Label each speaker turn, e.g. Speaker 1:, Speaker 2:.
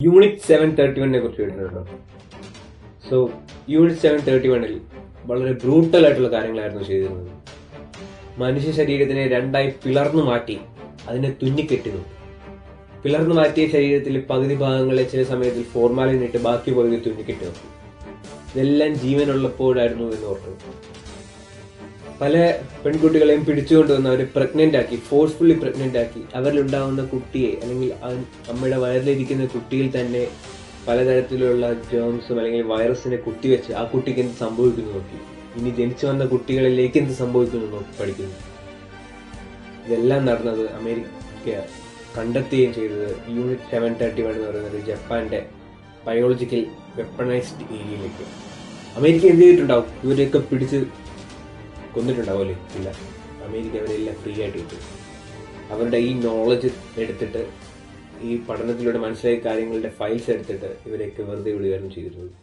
Speaker 1: Unit 731 കുറിച്ച് കേട്ടിട്ടുണ്ടോ? So unit 731 വളരെ ബ്രൂട്ടൽ ആയിട്ടുള്ള കാര്യങ്ങളായിരുന്നു ചെയ്തിരുന്നത്. മനുഷ്യ ശരീരത്തിനെ രണ്ടായി പിളർന്നു മാറ്റി അതിനെ തുന്നിക്കെട്ടുന്നു. പിളർന്നു മാറ്റിയ ശരീരത്തിൽ പകുതി ഭാഗങ്ങളെ ചില സമയത്തിൽ ഫോർമാലിൻ ഇട്ട് ബാക്കി പകുതി തുന്നിക്കെട്ടി നോക്കി. ഇതെല്ലാം ജീവനുള്ളപ്പോഴായിരുന്നു എന്ന് ഓർത്തു. പല പെൺകുട്ടികളെയും പിടിച്ചുകൊണ്ടുവന്ന് അവരെ പ്രഗ്നന്റ് ആക്കി, ഫോഴ്സ്ഫുള്ളി പ്രഗ്നന്റ് ആക്കി, അവരിലുണ്ടാവുന്ന കുട്ടിയെ അല്ലെങ്കിൽ അമ്മയുടെ വയറിലിരിക്കുന്ന കുട്ടിയിൽ തന്നെ പലതരത്തിലുള്ള ജേംസും അല്ലെങ്കിൽ വൈറസിനെ കുത്തിവെച്ച് ആ കുട്ടിക്ക് എന്ത് സംഭവിക്കുന്നു നോക്കി. ഇനി ജനിച്ചു വന്ന കുട്ടികളിലേക്ക് എന്ത് സംഭവിക്കുന്നു നോക്കി പഠിക്കുന്നു. ഇതെല്ലാം നടന്നത് അമേരിക്ക കണ്ടെത്തുകയും ചെയ്തത് യൂണിറ്റ് 731 എന്ന് പറയുന്നത് ജപ്പാന്റെ ബയോളജിക്കൽ വെപ്പണൈസ്ഡ് ഏരിയയിലേക്ക്. അമേരിക്ക എന്ത് ചെയ്തിട്ടുണ്ടാവും? ഇവരെയൊക്കെ പിടിച്ച് കൊന്നിട്ടുണ്ടാവുമല്ലേ? ഇല്ല, അമേരിക്ക അവരെല്ലാം ഫ്രീ ആയിട്ട് കിട്ടും. അവരുടെ ഈ നോളജ് എടുത്തിട്ട്, ഈ പഠനത്തിലൂടെ മനസ്സിലായ കാര്യങ്ങളുടെ ഫയൽസ് എടുത്തിട്ട് ഇവരെയൊക്കെ വെറുതെ വിടുകയാണ് ചെയ്തിട്ടുള്ളത്.